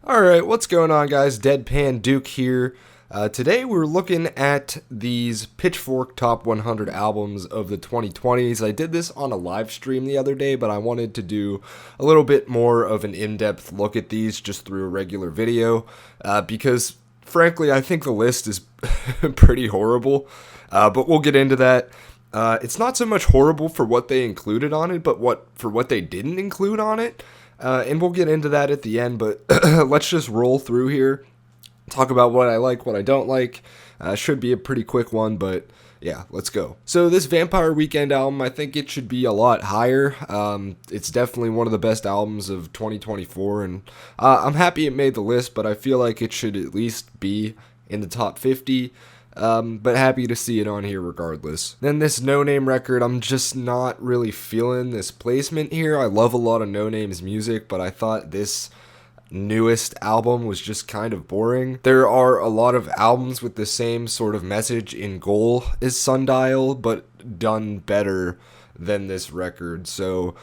Alright, what's going on, guys? Deadpan Duke here. Today we're looking at these Pitchfork Top 100 albums of the 2020s. I did this on a live stream the other day, but I wanted to do a little bit more of an in-depth look at these just through a regular video, because frankly I think the list is pretty horrible, but we'll get into that. It's not so much horrible for what they included on it, but for what they didn't include on it. And we'll get into that at the end, but let's just roll through here, talk about what I like, what I don't like. Should be a pretty quick one, but yeah, let's go. So this Vampire Weekend album, I think it should be a lot higher. It's definitely one of the best albums of 2024, and I'm happy it made the list, but I feel like it should at least be in the top 50. But happy to see it on here regardless. Then this No Name record, I'm just not really feeling this placement here. I love a lot of No Name's music, but I thought this newest album was just kind of boring. There are a lot of albums with the same sort of message in goal as Sundial, but done better than this record, so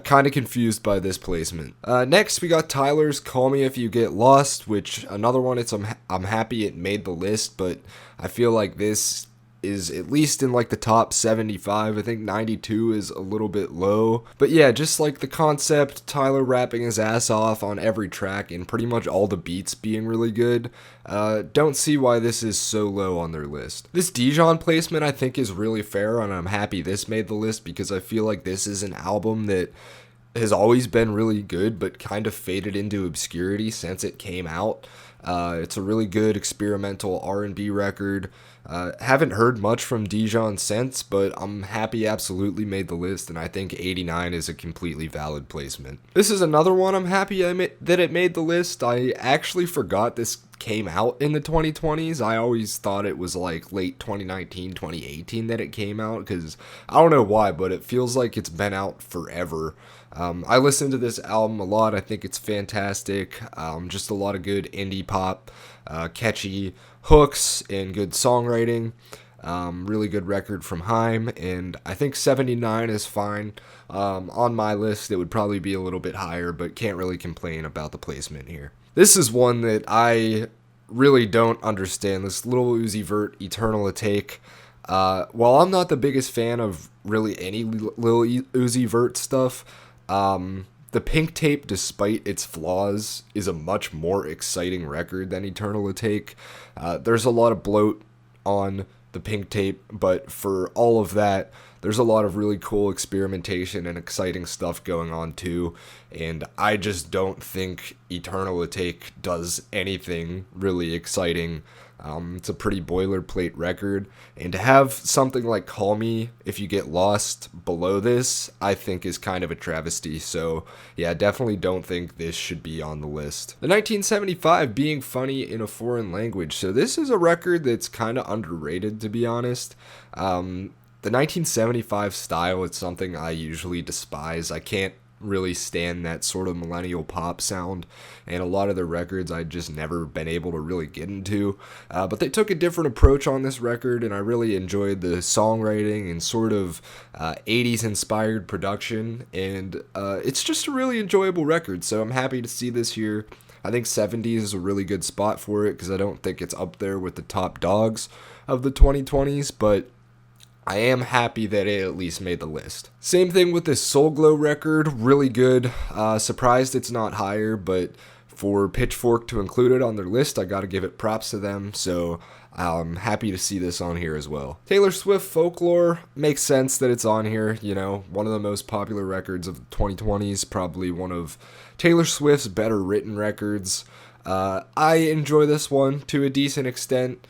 kind of confused by this placement. Next we got Tyler's Call Me If You Get Lost, which another one, I'm happy it made the list, but I feel like this is at least in like the top 75. I think 92 is a little bit low, but yeah, just like the concept, Tyler rapping his ass off on every track and pretty much all the beats being really good. Don't see why this is so low on their list. This Dijon placement I think is really fair, and I'm happy this made the list because I feel like this is an album that has always been really good but kind of faded into obscurity since it came out. It's a really good experimental R&B record. Haven't heard much from Dijon since, but I'm happy absolutely made the list, and I think 89 is a completely valid placement. This is another one I'm happy that it made the list. I actually forgot this came out in the 2020s. I always thought it was like late 2019, 2018 that it came out, because I don't know why, but it feels like it's been out forever. I listened to this album a lot. I think it's fantastic. Just a lot of good indie pop, catchy hooks, and good songwriting. Really good record from Haim, and I think 79 is fine. On my list, it would probably be a little bit higher, but can't really complain about the placement here. This is one that I really don't understand. This Lil Uzi Vert, Eternal Take. While I'm not the biggest fan of really any Lil Uzi Vert stuff, the Pink Tape, despite its flaws, is a much more exciting record than Eternal Take. There's a lot of bloat on the Pink Tape, but for all of that, there's a lot of really cool experimentation and exciting stuff going on too, and I just don't think Eternal Take does anything really exciting. It's a pretty boilerplate record, and to have something like Call Me If You Get Lost below this, I think is kind of a travesty, so yeah, definitely don't think this should be on the list. The 1975, Being Funny in a Foreign Language. So this is a record that's kind of underrated, to be honest. The 1975 style is something I usually despise. I can't really stand that sort of millennial pop sound, and a lot of the records I just never been able to really get into, but they took a different approach on this record, and I really enjoyed the songwriting and sort of 80s inspired production, and it's just a really enjoyable record, so I'm happy to see this here. I think 70s is a really good spot for it because I don't think it's up there with the top dogs of the 2020s, but I am happy that it at least made the list. Same thing with this Soul Glow record, really good. Surprised it's not higher, but for Pitchfork to include it on their list, I gotta give it props to them, so I'm happy to see this on here as well. Taylor Swift Folklore, makes sense that it's on here, you know, one of the most popular records of the 2020s, probably one of Taylor Swift's better written records. I enjoy this one to a decent extent.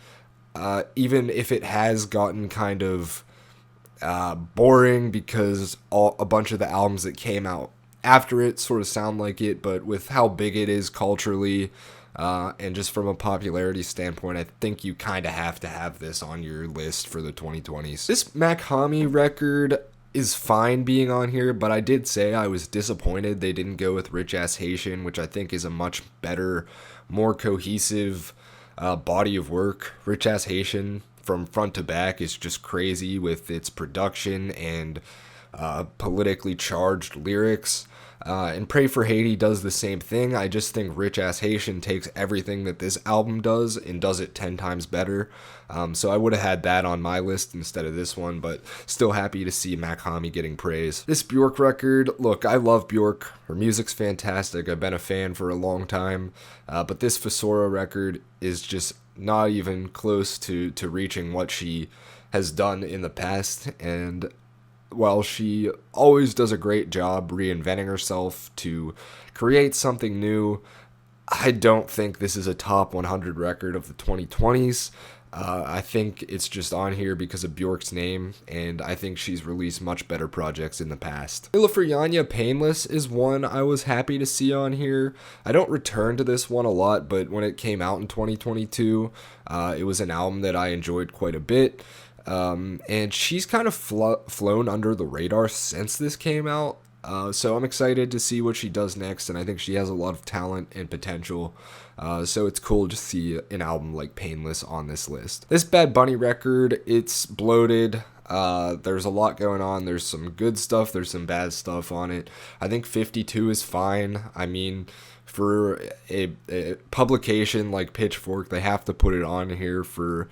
Even if it has gotten kind of boring because a bunch of the albums that came out after it sort of sound like it, but with how big it is culturally and just from a popularity standpoint, I think you kind of have to have this on your list for the 2020s. This Makhami record is fine being on here, but I did say I was disappointed they didn't go with Rich Ass Haitian, which I think is a much better, more cohesive body of work. Rich Ass Haitian from front to back is just crazy with its production and politically charged lyrics. And Pray for Haiti does the same thing. I just think Rich Ass Haitian takes everything that this album does and does it 10 times better. So I would have had that on my list instead of this one, but still happy to see Makami getting praise. This Bjork record, look, I love Bjork. Her music's fantastic. I've been a fan for a long time. But this Fosora record is just not even close to reaching what she has done in the past. And while she always does a great job reinventing herself to create something new, I don't think this is a top 100 record of the 2020s. I think it's just on here because of Bjork's name, and I think she's released much better projects in the past. Hila for Yanya Painless is one I was happy to see on here. I don't return to this one a lot, but when it came out in 2022, it was an album that I enjoyed quite a bit. And she's kind of flown under the radar since this came out. So I'm excited to see what she does next, and I think she has a lot of talent and potential. So it's cool to see an album like Painless on this list. This Bad Bunny record, it's bloated. There's a lot going on. There's some good stuff. There's some bad stuff on it. I think 52 is fine. I mean, for a publication like Pitchfork, they have to put it on here for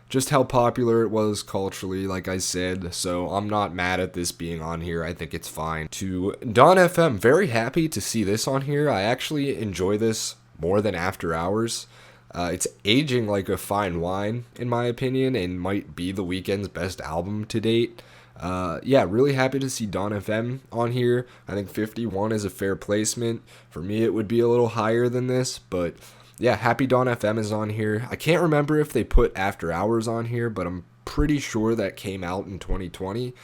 just how popular it was culturally, like I said, so I'm not mad at this being on here. I think it's fine. To Dawn FM, very happy to see this on here. I actually enjoy this more than After Hours. It's aging like a fine wine, in my opinion, and might be the Weeknd's best album to date. Yeah, really happy to see Dawn FM on here. I think 51 is a fair placement. For me, it would be a little higher than this, but yeah, Happy Dawn FM is on here. I can't remember if they put After Hours on here, but I'm pretty sure that came out in 2020.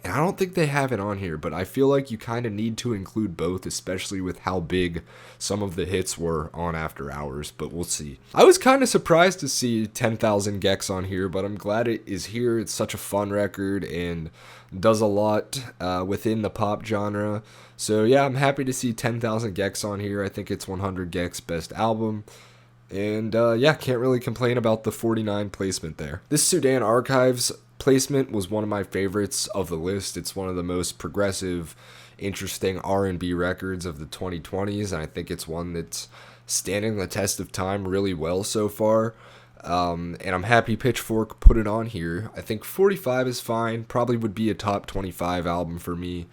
And I don't think they have it on here, but I feel like you kind of need to include both, especially with how big some of the hits were on After Hours, but we'll see. I was kind of surprised to see 10,000 Gex on here, but I'm glad it is here. It's such a fun record and does a lot within the pop genre. So yeah, I'm happy to see 10,000 Gex on here. I think it's 100 Gex best album. And yeah, can't really complain about the 49 placement there. This Sudan Archives placement was one of my favorites of the list. It's one of the most progressive, interesting R&B records of the 2020s, and I think it's one that's standing the test of time really well so far. And I'm happy Pitchfork put it on here. I think 45 is fine. Probably would be a top 25 album for me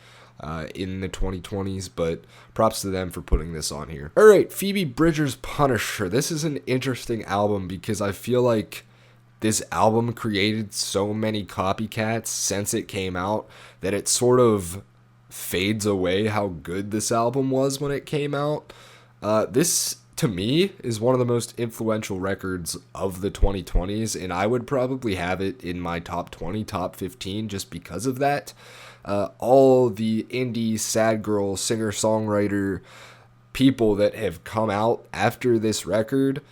in the 2020s, but props to them for putting this on here. Alright, Phoebe Bridgers' Punisher. This is an interesting album because I feel like this album created so many copycats since it came out that it sort of fades away how good this album was when it came out. This, to me, is one of the most influential records of the 2020s, and I would probably have it in my top 20, top 15 just because of that. All the indie, sad girl, singer-songwriter people that have come out after this record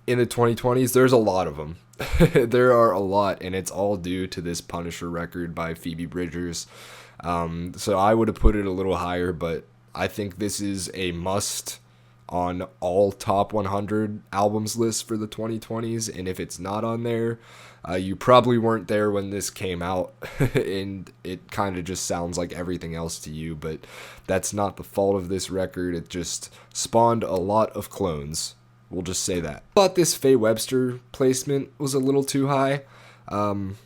in the 2020s, there's a lot of them. There are a lot, and it's all due to this Punisher record by Phoebe Bridgers. So I would have put it a little higher, but I think this is a must on all top 100 albums lists for the 2020s, and if it's not on there, you probably weren't there when this came out, and it kind of just sounds like everything else to you, but that's not the fault of this record. It just spawned a lot of clones. We'll just say that. Thought this Faye Webster placement was a little too high. I'm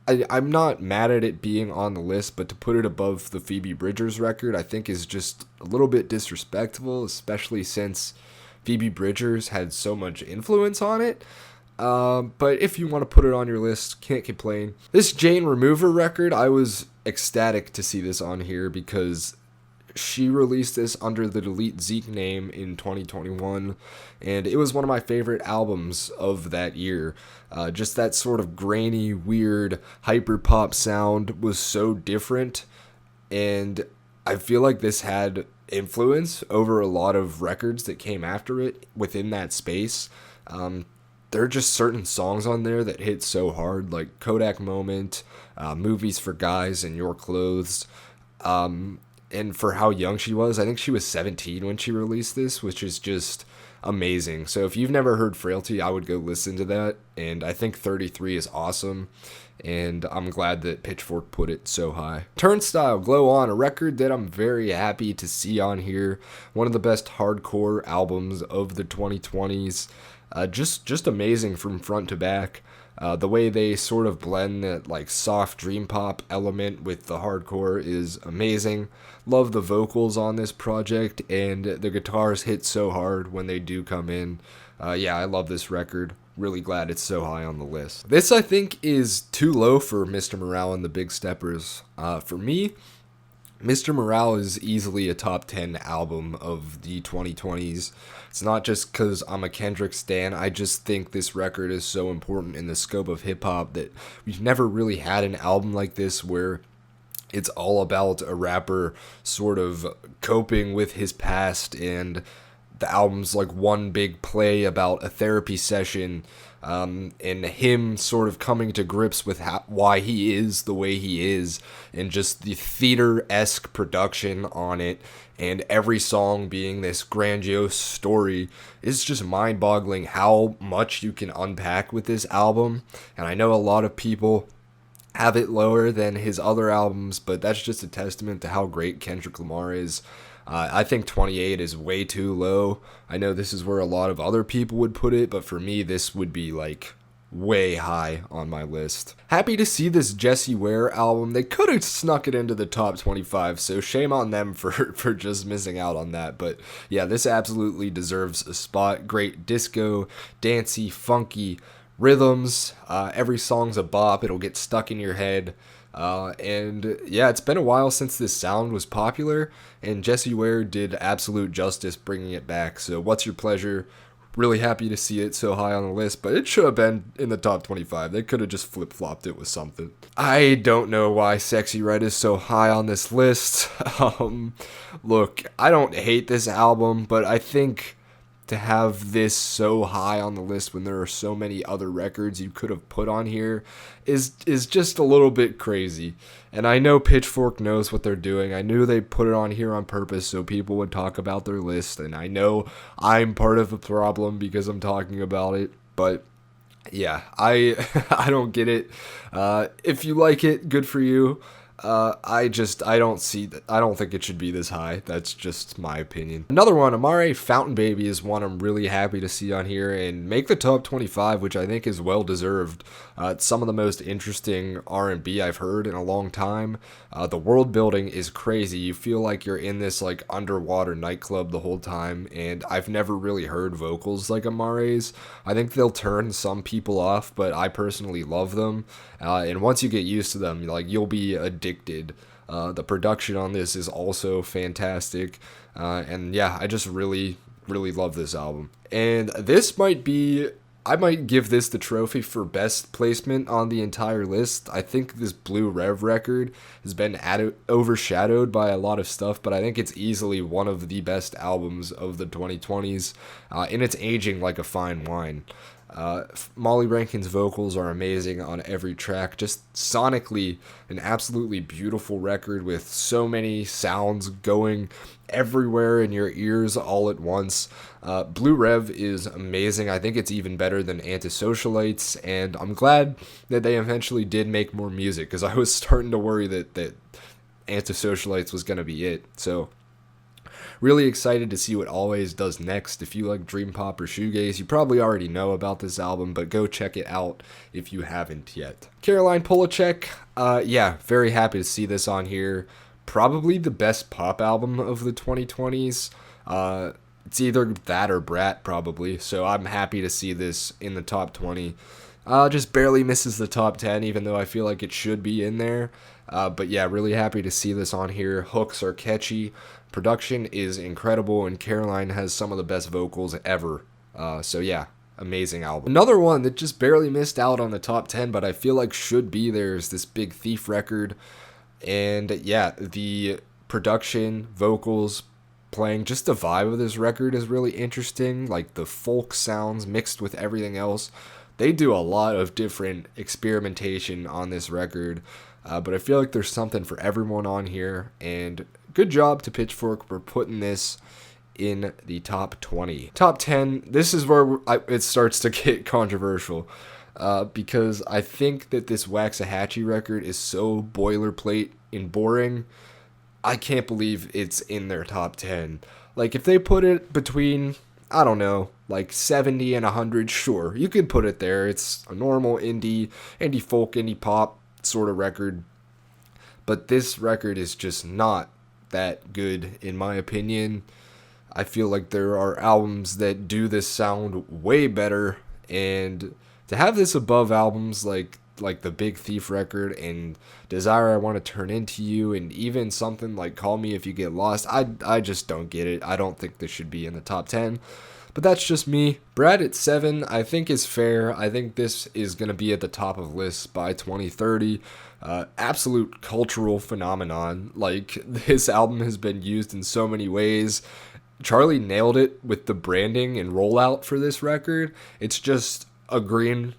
not mad at it being on the list, but to put it above the Phoebe Bridgers record, I think is just a little bit disrespectful, especially since Phoebe Bridgers had so much influence on it. But if you want to put it on your list, can't complain. This Jane Remover record, I was ecstatic to see this on here because she released this under the Delete Zeke name in 2021, and it was one of my favorite albums of that year. Just that sort of grainy, weird, hyper-pop sound was so different, and I feel like this had influence over a lot of records that came after it within that space. There are just certain songs on there that hit so hard, like Kodak Moment, Movies for Guys, and Your Clothes. And for how young she was, I think she was 17 when she released this, which is just amazing. So if you've never heard Frailty, I would go listen to that. And I think 33 is awesome. and I'm glad that Pitchfork put it so high. Turnstile, Glow On, a record that I'm very happy to see on here. One of the best hardcore albums of the 2020s. Just amazing from front to back. The way they sort of blend that like soft dream pop element with the hardcore is amazing. Love the vocals on this project, and the guitars hit so hard when they do come in. Yeah, I love this record. Really glad it's so high on the list. This, I think, is too low for Mr. Morale and the Big Steppers. For me, Mr. Morale is easily a top 10 album of the 2020s. It's not just because I'm a Kendrick stan. I just think this record is so important in the scope of hip-hop that we've never really had an album like this where it's all about a rapper sort of coping with his past, and the album's like one big play about a therapy session, and him sort of coming to grips with why he is the way he is, and just the theater-esque production on it, and every song being this grandiose story is just mind-boggling how much you can unpack with this album. And I know a lot of people have it lower than his other albums, but that's just a testament to how great Kendrick Lamar is. I think 28 is way too low. I know this is where a lot of other people would put it, but for me, this would be like way high on my list. Happy to see this Jessie Ware album. They could have snuck it into the top 25, so shame on them for just missing out on that. But yeah, this absolutely deserves a spot. Great disco, dancey, funky rhythms. Every song's a bop. It'll get stuck in your head. And yeah, it's been a while since this sound was popular, and Jessie Ware did absolute justice bringing it back. So what's your pleasure? Really happy to see it so high on the list, but it should have been in the top 25. They could have just flip-flopped it with something. I don't know why Sexy Red is so high on this list. Look, I don't hate this album, but I think to have this so high on the list when there are so many other records you could have put on here is just a little bit crazy. And I know Pitchfork knows what they're doing. I knew they put it on here on purpose so people would talk about their list, and I know I'm part of the problem because I'm talking about it, but yeah, I don't get it. If you like it, good for you. I don't think it should be this high. That's just my opinion. Another one, Amare Fountain Baby, is one I'm really happy to see on here and make the top 25, which I think is well deserved. It's some of the most interesting R&B I've heard in a long time. The world building is crazy. You feel like you're in this like underwater nightclub the whole time, and I've never really heard vocals like Amare's. I think they'll turn some people off, but I personally love them. And once you get used to them, like, you'll be addicted. The production on this is also fantastic. And yeah, I just really, really love this album. And this I might give this the trophy for best placement on the entire list. I think this Blue Rev record has been overshadowed by a lot of stuff, but I think it's easily one of the best albums of the 2020s, and it's aging like a fine wine. Molly Rankin's vocals are amazing on every track. Just sonically, an absolutely beautiful record with so many sounds going everywhere in your ears all at once. Blue Rev is amazing. I think it's even better than Antisocialites, and I'm glad that they eventually did make more music, because I was starting to worry that Antisocialites was going to be it. So really excited to see what Always does next. If you like dream pop or shoegaze, you probably already know about this album, but go check it out if you haven't yet. Caroline Polachek, yeah, very happy to see this on here. Probably the best pop album of the 2020s. It's either that or Brat, probably, so I'm happy to see this in the top 20. Just barely misses the top 10, even though I feel like it should be in there. But yeah, really happy to see this on here. Hooks are catchy. Production is incredible, and Caroline has some of the best vocals ever. So yeah, amazing album. Another one that just barely missed out on the top 10, but I feel like should be there, is this Big Thief record. And yeah, the production, vocals, playing, just the vibe of this record is really interesting. Like the folk sounds mixed with everything else. They do a lot of different experimentation on this record, but I feel like there's something for everyone on here, and good job to Pitchfork for putting this in the top 20. Top 10, this is where it starts to get controversial. because I think that this Waxahachie record is so boilerplate and boring. I can't believe it's in their top 10. Like, if they put it between, I don't know, like 70 and 100, sure, you could put it there. It's a normal indie folk, indie pop sort of record. But this record is just not that good, in my opinion. I feel like there are albums that do this sound way better, and to have this above albums like the Big Thief record and Desire I Want to Turn Into You, and even something like Call Me If You Get Lost, I just don't get it. I don't think this should be in the top 10. But that's just me. Brad at 7, I think is fair. I think this is going to be at the top of lists by 2030. Absolute cultural phenomenon. Like, this album has been used in so many ways. Charlie nailed it with the branding and rollout for this record. It's just a green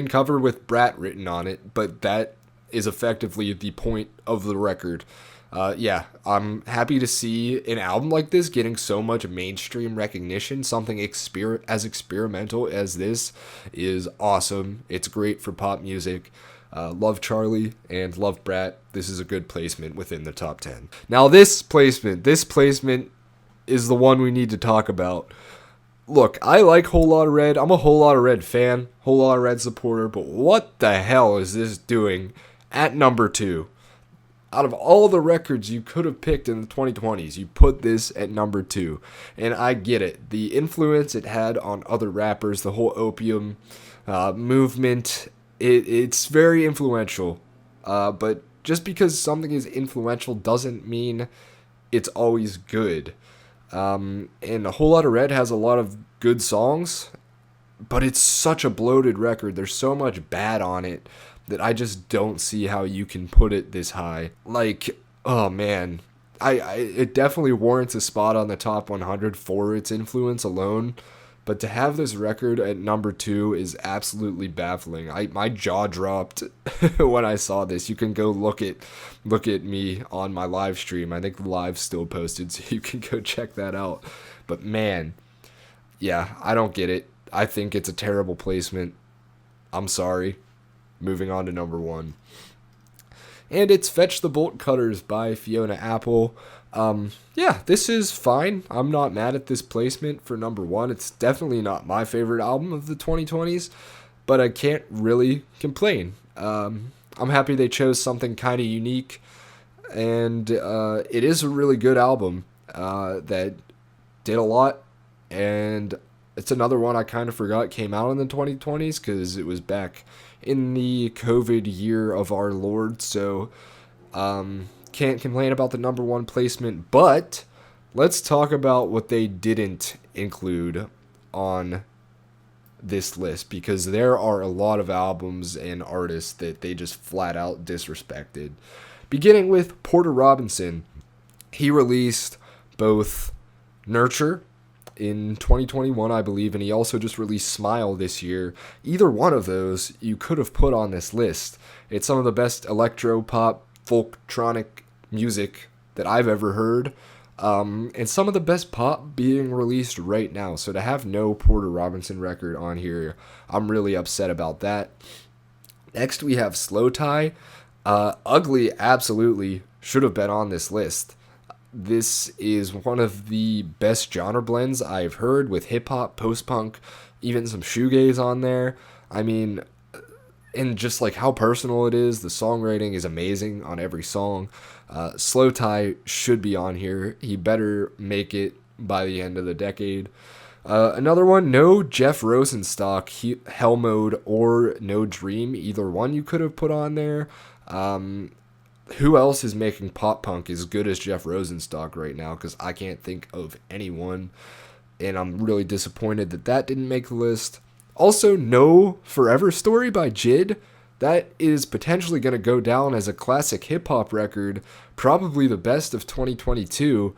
cover with Brat written on it, but that is effectively the point of the record. Yeah, I'm happy to see an album like this getting so much mainstream recognition. Something as experimental as this is awesome. It's great for pop music. Love Charlie and love Brat. This is a good placement within the top 10. Now this placement is the one we need to talk about. Look, I like Whole Lotta Red. I'm a Whole Lotta Red fan, Whole Lotta Red supporter, but what the hell is this doing at number 2? Out of all the records you could have picked in the 2020s, you put this at number 2. And I get it. The influence it had on other rappers, the whole opium movement, it's very influential. But just because something is influential doesn't mean it's always good. And A Whole Lotta Red has a lot of good songs, but it's such a bloated record. There's so much bad on it that I just don't see how you can put it this high. Like, oh man, it definitely warrants a spot on the top 100 for its influence alone. But to have this record at number 2 is absolutely baffling. My jaw dropped when I saw this. You can go look at me on my live stream. I think the live's still posted, so you can go check that out. But man, yeah, I don't get it. I think it's a terrible placement. I'm sorry. Moving on to number 1. And it's Fetch the Bolt Cutters by Fiona Apple. Yeah, this is fine. I'm not mad at this placement for number 1. It's definitely not my favorite album of the 2020s, but I can't really complain. I'm happy they chose something kind of unique, and it is a really good album that did a lot, and it's another one I kind of forgot came out in the 2020s because it was back in the COVID year of our Lord, so can't complain about the number 1 placement, but let's talk about what they didn't include on this list, because there are a lot of albums and artists that they just flat out disrespected. Beginning with Porter Robinson. He released both Nurture in 2021, I believe, and he also just released Smile this year. Either one of those you could have put on this list. It's some of the best electro-pop, folktronic music that I've ever heard, and some of the best pop being released right now. So to have no Porter Robinson record on here, I'm really upset about that. Next, we have Slow Tie. Ugly absolutely should have been on this list. This is one of the best genre blends I've heard, with hip-hop, post-punk, even some shoegaze on there. I mean, and just like how personal it is, the songwriting is amazing on every song. Slow Tie should be on here. He better make it by the end of the decade. Another one, no Jeff Rosenstock, Hell Mode, or No Dream. Either one you could have put on there. Who else is making pop punk as good as Jeff Rosenstock right now? Because I can't think of anyone, and I'm really disappointed that didn't make the list. Also, no Forever Story by JID. That is potentially going to go down as a classic hip-hop record, probably the best of 2022,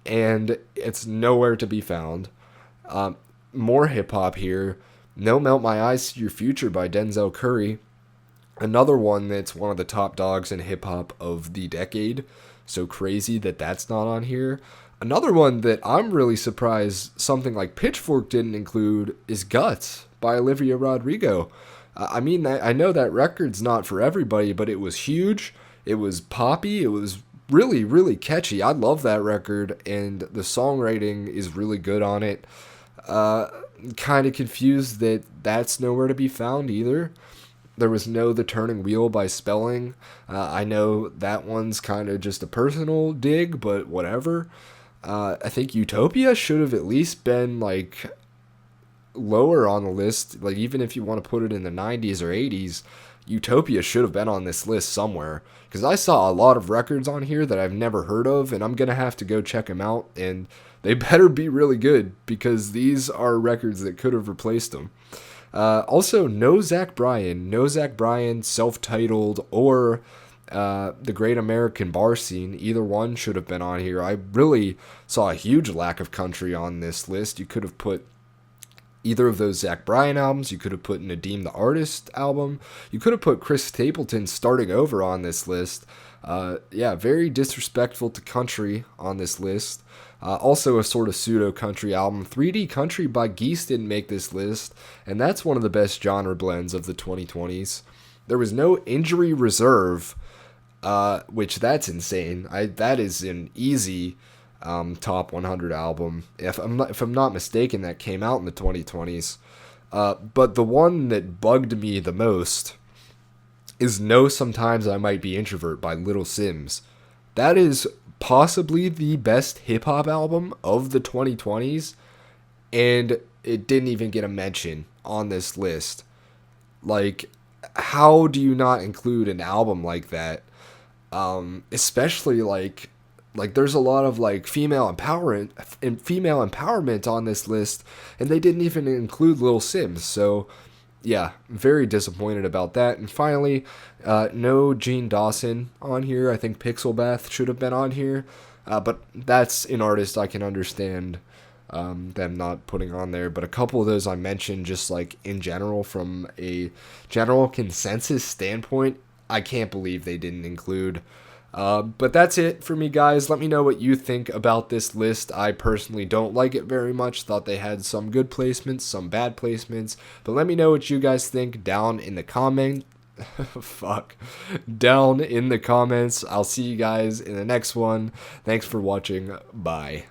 and it's nowhere to be found. More hip-hop here. No Melt My Eyes, See Your Future by Denzel Curry. Another one that's one of the top dogs in hip-hop of the decade. So crazy that's not on here. Another one that I'm really surprised something like Pitchfork didn't include is Guts by Olivia Rodrigo. I mean, I know that record's not for everybody, but it was huge. It was poppy. It was really, really catchy. I love that record, and the songwriting is really good on it. Kind of confused that that's nowhere to be found either. There was no The Turning Wheel by Spelling. I know that one's kind of just a personal dig, but whatever. I think Utopia should have at least been like lower on the list. Like, even if you want to put it in the 90s or 80s, Utopia should have been on this list somewhere. Because I saw a lot of records on here that I've never heard of, and I'm going to have to go check them out. And they better be really good, because these are records that could have replaced them. Also, no Zach Bryan, self-titled, or The Great American Bar Scene. Either one should have been on here. I really saw a huge lack of country on this list. You could have put either of those Zach Bryan albums. You could have put Nadim the Artist album. You could have put Chris Stapleton Starting Over on this list. Yeah, very disrespectful to country on this list. Also a sort of pseudo-country album. 3D Country by Geese didn't make this list, and that's one of the best genre blends of the 2020s. There was no Injury Reserve, which that's insane. That is an easy top 100 album. If I'm not mistaken, that came out in the 2020s. But the one that bugged me the most is No Sometimes I Might Be Introvert by Little Sims. That is possibly the best hip-hop album of the 2020s, and it didn't even get a mention on this list. Like, how do you not include an album like that? Especially like there's a lot of like female empowerment on this list, and they didn't even include Lil Sims. So yeah, very disappointed about that. And finally, no Gene Dawson on here. I think Pixel Bath should have been on here, but that's an artist I can understand them not putting on there. But a couple of those I mentioned, just like in general, from a general consensus standpoint, I can't believe they didn't include. But that's it for me, guys. Let me know what you think about this list. I personally don't like it very much. Thought they had some good placements, some bad placements. But let me know what you guys think down in the down in the comments. I'll see you guys in the next one. Thanks for watching. Bye.